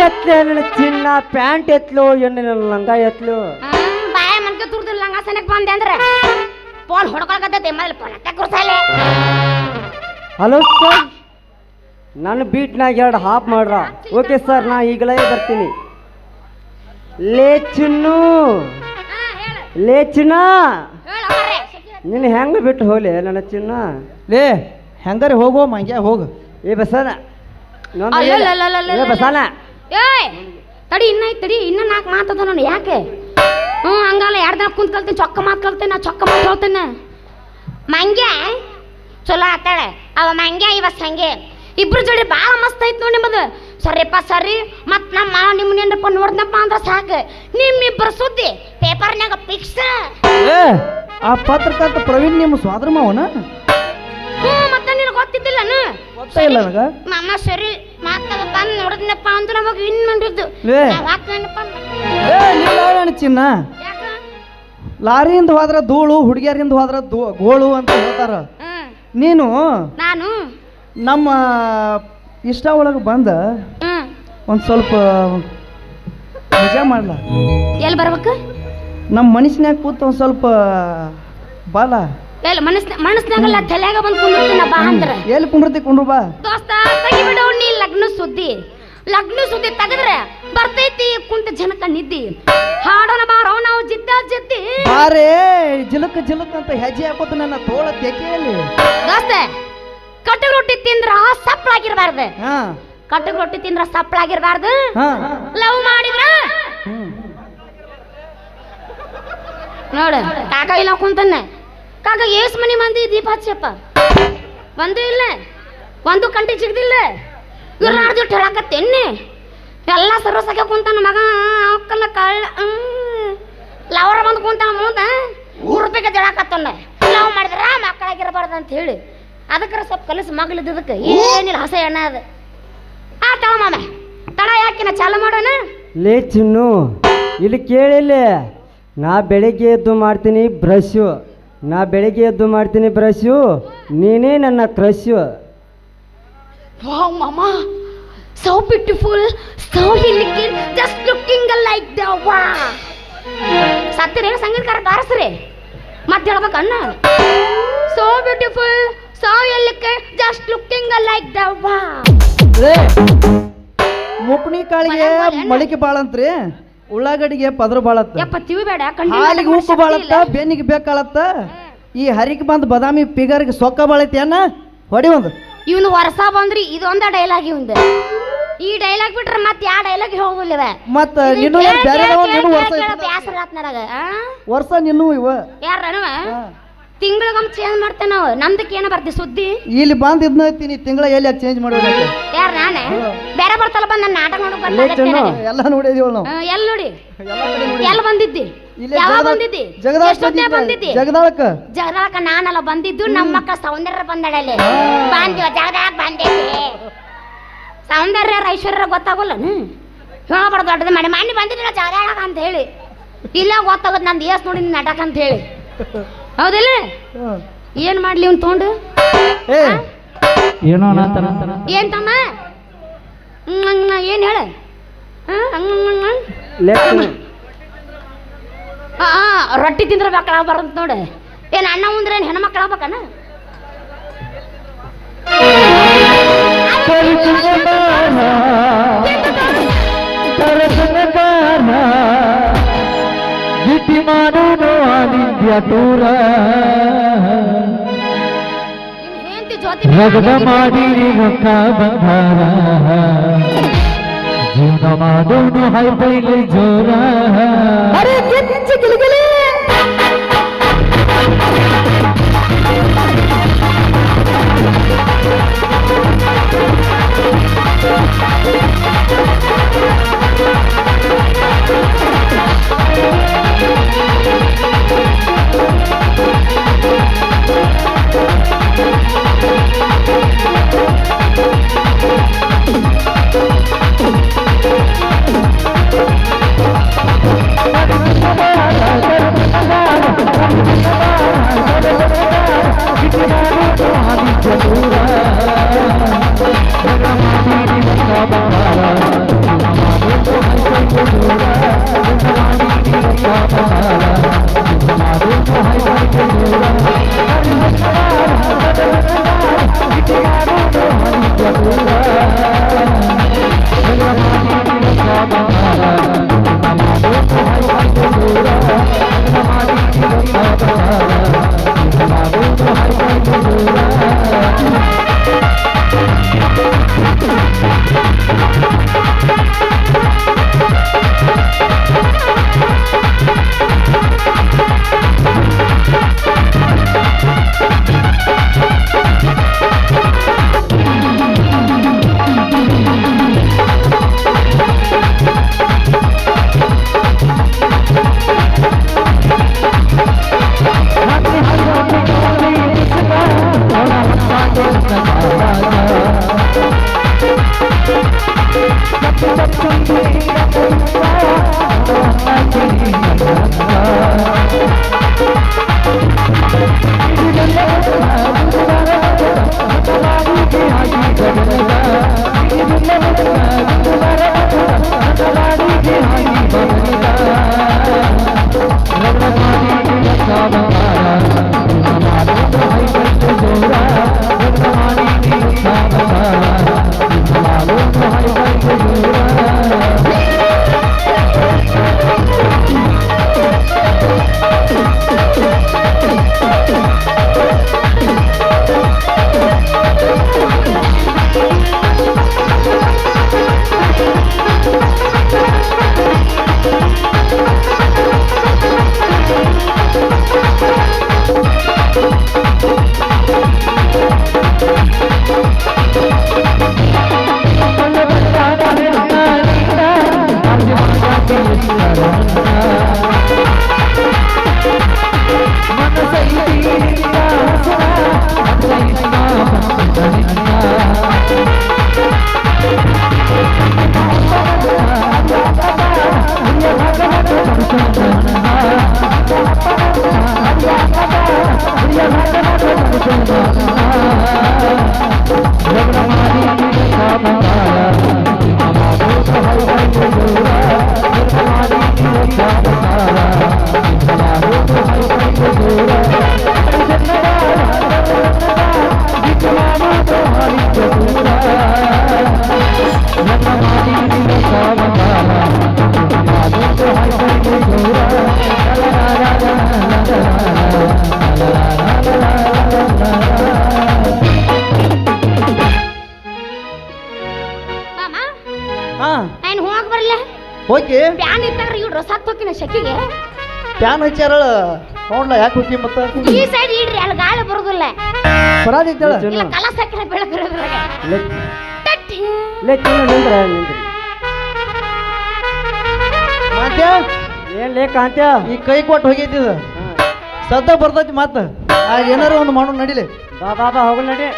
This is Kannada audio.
ಎತ್ಲೆ ನನ್ನ ಚಿನ್ನ ಪ್ಯಾಂಟ್ ಎತ್ಲು ಎಣ್ಣೆ ನನ್ನ ಲಂಗ ಎತ್ಲು ಬಾಯ ಮನ್ಕೆ ತುರ್ದಿಲ್ಲ ಲಂಗ ಸನಕ್ ಬಂದೆ ಅಂದ್ರೆ ಫೋನ್ ಹೊಡ್ಕೊಳಕತ್ತೈತೆ ಮೊದಲು ಫೋನ್ ಹತ್ತೆ ಕುರ್ಸಲೆ. ಹಲೋ ಸರ್, ನನ್ನ ಬೀಟ್ನಾಗ 2 ಹಾಫ್ ಮಾಡ್ರ. ಓಕೆ ಸರ್, ನಾ ಈಗಲೇ ಬರ್ತೀನಿ. ಲೇ ಚಿನ್ನು, ಲೇ ಚಿನ್ನ, ನಿನ್ನ ಹೆಂಗ ಬಿಟ್ಟು ಹೋಲೆ ನನ್ನ ಚಿನ್ನ? ಲೇ ಹೆಂಗಾರೆ ಹೋಗೋ ಮಂಗ್ಯ ಹೋಗು. ಏ ಬಸನ, ಏ ಬಸನ, ಏಯ್ ತಡಿ ತಡಿ ಇನ್ನ 4 ಮಾತದ ನಾನು ಯಾಕೆ ಹಂಗಲ್ಲ 2 ದಿನ ಕುಂತ್ ಕಲ್ತೀನಿ ಚೊಕ್ಕ ಮಾತು ಕಲ್ತೇನೆ. ನಾ ಚೊಕ್ಕ ಮಾತು ಹೇಳ್ತೇನೆ. ಮಂಗ್ಯ ಚಲೋ ಆತಾಳೆ ಅವ ಮಂಗ್ಯ ಇವ ಸಂಗೆ ಇಬ್ರು ಜೋಡಿ ಭಾಳ ಮಸ್ತ್ ಐತ್ ನೋಡಿ ನಿಮ್ಮದು. ಸರಿಪ್ಪ ಸರಿ, ಮತ್ ನಮ್ಮ ನಿಮ್ಮನೇನಪ್ಪ ನೋಡ್ದಪ್ಪ ಅಂದ್ರೆ ಸಾಕು, ನಿಮ್ಮಿಬ್ಬರು ಸುದ್ದಿ ಪೇಪರ್ನಾಗ ಫಿಕ್ಸ್. ಏ ಆ ಪತ್ರಕರ್ತ ಪ್ರವೀಣ್ ನಿಮ್ಮ ಸ್ವಾದ್ರ ಮಾವನ? ಮತ್ತೆ ನಿನಗೆ ಗೊತ್ತಿದ್ದಿಲ್ಲನು? ಗೊತ್ತಿಲ್ಲ ನನಗ. ಮಾಮ ಸರಿ ಮಾತಾಗ ಬಂದು ನೋಡಿದ್ನಪ್ಪ ಅಂತ ನಮಗೆ ಇನ್ ಮಾಡಿದ್ದು ಚಿನ್ನ. ಲಾರಿಯಿಂದ ಹೋದ್ರ ಧೂಳು, ಹುಡುಗಿಯರಿಂದ ಹೋದ್ರ ಗೋಳು ಅಂತ ಹೇಳ್ತಾರ. ನೀನು ನಾನು ನಮ್ಮ ಇಷ್ಟ ಒಳಗೆ ಬಂದ ಒಂದು ಸ್ವಲ್ಪ ಮಜಾ ಮಾಡ್ಲ. ಎಲ್ಲಿ ಬರ್ಬೇಕು? ನಮ್ಮ ಮನುಷ್ಯನ್ಯಾಗ ಕೂತ ಒಂದು ಸ್ವಲ್ಪ ಬಾಲ ಎಲ್ಲಿ ಮನಸ್ನಾಗಲ್ಲ ತಲೆಯಾಗ ಬಂದು ಕುಂದಿರ್ತೀನಿ ಬಾ ಅಂದ್ರೆ. ಎಲ್ಲಿ ಕುಂಡ್ರತಿ ಕುಂಡ್ರು ಬಾ ದೋಸ್ತ ತೆಗಿಬಿಡು ನೀ ಲಗ್ನ ಸುದ್ದಿ ತೆಗೆದ್ರೆ ಬರ್ತೈತಿ ಕುಂತ ಜನಕ ನಿದ್ದಿ. ಹಾಡೋಣ ಬಾರೋ ನಾವು ಜಿದ್ದಿ ಬಾರೇ ಜಿಲಕ್ ಜಿಲಕ್ ಅಂತ ಹೆಜ್ಜೆ ಹಾಕೋತ ನನ್ನ ತೋಳ ತೆಕೆಯಲ್ಲಿ. ದೋಸ್ತ ಕಟ್ಟಗ ರೊಟ್ಟಿ ತಿಂದ್ರ ಸಪ್ಪಳಾಗಿರ್ಬಾರ್ದು. ಕಟ್ಟಗ ರೊಟ್ಟಿ ತಿಂದ್ರ ಸಪ್ಪಳಾಗಿರ್ಬಾರ್ದು. ಲವ್ ಮಾಡಿದ್ರ ನೋಡು ಕಾಕ ಇಲ್ಲ ಕುಂತನ್ನ. ಕಾಕ ಏಸ್ ಮನಿ ಮಂದಿ ದೀಪ ಹಚ್ಚಪ್ಪ ಒಂದು ಇಲ್ಲ, ಒಂದು ಕಂಟಿ ಸಿಗ್ದಿಲ್ಲ. ಇವ್ರು ನಾಡ್ದಿಟ್ಟು ಹೇಳಕತ್ತೇನೆ ಎಲ್ಲ ಸರ್ವಸಕ್ಕೆ ಕುಂತಾನ ಮಗ ಅವಕ್ಕಲ್ಲ ಕಳ್ಳ. ಲವರ ಬಂದು ಕುಂತಾನ ಮುಂದೆ 100 ರೂಪಾಯಿಗೆ ಜಳಕತ್ತಲ್ಲ. ಲವ್ ಮಾಡಿದ್ರ ಮಕ್ಕಳಾಗಿರಬಾರ್ದು ಅಂತ ಹೇಳಿ ಅದಕ್ಕಾರ ಸ್ವಲ್ಪ ಕಲಸು ಮಗಳಿದ್ದದಕ್ಕೆ ಏನಿಲ್ಲ ಹಸ ಎಣ್ಣ ಅದು. ಆ ತಳ ಮಾಮ ತಳ ಯಾಕಿನ ಚಾಲು ಮಾಡೋಣ. ಲೇ ಚಿನ್ನು, ಇಲ್ಲಿ ಕೇಳಿಲ್ಲ, ನಾ ಬೆಳಗ್ಗೆ ಎದ್ದು ಮಾಡ್ತೀನಿ ಬ್ರಷು, ನೀನೇ ನನ್ನ ಕ್ರಶು. ವಾವ್ ಮಾಮ, so beautiful, so elegant, just looking like the wow. ಸತ್ತಿರೇನು ಸಂಗೀತಕಾರ ಬಾರಸ್ರಿ ಮತ್ತೆ ಹೇಳ್ಬೇಕನ್ನ. so beautiful, so elegant, just looking like the wow. ಮುಕ್ನಿ ಕಾಳಿಗೆ ಮಳಿಕೆ ಬಾಳಂತ್ರಿ, ಉಳ್ಳಾಗಡಿಗೆ ಪದ್ರ ಬಾಳತ್ತ. ಯಪ್ಪ ತಿವಿ ಬೇಡ, ಹಾಲಿಗೆ ಉಪ್ಪು ಬಾಳತ್ತ, ಬೆನ್ನಿಗೆ ಬೇಕಾಳತ್ತ. ಈ ಹರಿಗೆ ಬಂದು ಬದಾಮಿ ಪಿಗರ್ಗೆ ಸೊಕ್ಕ ಬಾಳೈತಿ ಅನ್ನ ಹೊಡಿ ಒಂದು. ಇವನು ವರ್ಷ ಬಂದ್ರಿ ಇದೊಂದ ಡೈಲಾಗ್ ಇವಂದ. ಈ ಡೈಲಾಗ್ ಬಿಟ್ರೆ ಮತ್ತೆ ಯಾವ ಡೈಲಾಗ್ ಹೋಗುದಿಲ್ಲ. ಮತ್ತ ನೀನು ವರ್ಷ ನಿನ್ನೂ ಇವ ಯಾರ ತಿಂಗಳಿಗೊಮ್ಮೆ ಚೇಂಜ್ ಮಾಡ್ತೇವೆ ನಾವು. ನಮ್ದಕ್ಕೆ ಏನ ಬರ್ತಿ ಸುದ್ದಿ ಇಲ್ಲಿ ಬಂದ್ ಇದನ್ನ ತಿಂಗಳ ಎಲ್ಲಿ ಚೇಂಜ್ ಮಾಡೋದು? ಯಾರ ನಾನೇ ಬೇರೆ ಬರ್ತಲ್ಲ ಬಂದ ನನ್ನ ನಾಟಕ ನೋಡಕ್ ಎಲ್ಲ ನೋಡಿದೀವಿ ನಾವು. ಎಲ್ಲಿ ನೋಡಿ ಎಲ್ಲಿ ಬಂದಿದ್ದಿ? ಯಾವಾಗ ಬಂದಿದ್ದಿ? ಜಗದಾಳಕ್ಕ ನಾನಲ್ಲ ಬಂದಿದ್ದು, ನಮ್ಮ ಮಕ್ಕ ಸೌಂದರ್ಯ ಬಂದಡಲ್ಲಿ ಬಂದಿವ ಜಗದಾಗ ಬಂದಿದ್ದಿ. ಸೌಂದರ್ಯ ಐಶ್ವರ್ಯ ಗೊತ್ತಾಗಲ್ಲ ಹೇಳಬಾರ್ದು. ದೊಡ್ಡದು ಮಾಡಿ ಮಾಡಿ ಬಂದಿದ್ದಿಲ್ಲ ಜಗದಾಳಕ ಅಂತ ಹೇಳಿ. ಇಲ್ಲ ಗೊತ್ತಾಗದ್ ನಂದು ಏಸ್ ನೋಡಿ ನಾಟಕ ಅಂತ ಹೇಳಿ. ಹೌದಿಲ್ಲ? ಏನ್ ಮಾಡ್ಲಿ ಇವ್ನು ತೊಗೊಂಡು ಏನ್ ತಮ್ಮ ಏನ್ ಹೇಳ? ರೊಟ್ಟಿ ತಿಂದ್ರೆ ಮಕ್ಕಳ ಬರಂತ ನೋಡ. ಏನ್ ಅಣ್ಣ ಉಂದ್ರೆ ಏನ್ ಹೆಣ್ಮಕ್ಳು ಆಗ್ಬೇಕನ? ರಗಡ ಮಾಡಿ ರೊಕ್ಕ ಬಂಗಾರ ಜೀವನ ಮಾಡೋನು ಹೈಬೈಲಿ ಜೋರ. ಹಾ ಏನು ಹೋಗಕ್ ಬರಲ್ಲ ಹೋಗಿ ಪ್ಯಾನ್ ಇತ್ತಾರ ಇವ್ ಡ್ರೆಸ್ ಹಾಕ್ತೋಕಿನ ಶೆಕಿಗೆ ಪ್ಯಾನ್ ಹಚ್ಚಾರ ನೋಡ್ಲ ಯಾಕೆ ಹೋಗಿ ಮತ್ತ ಈ ಸೈಡ್ ಇಡ್ರಿ ಅಲ್ಲಿ ಗಾಳಿ ಬರೋದಿಲ್ಲ ಬರಾದಿತ್ತಳ ಇಲ್ಲ ಕಲಸ ಹಾಕಿರ ಬೆಳಕಿರೋದ್ರಾಗ ನಿಂದ್ರ ನಿಂದ್ರಿ ಮಾತ್ಯ ಏನ್ ಲೇ ಕಾಂತ್ಯ ಈ ಕೈ ಕೊಟ್ಟು ಹೋಗೈತಿದ ಸದ್ದ ಬರ್ತೈತಿ ಮತ್ತ ಏನಾರು ಒಂದು ಮಾಡು ನಡಿಲಿ ಬಾ ಬಾ ಬಾ ಹೋಗಲ್ ನಡಿ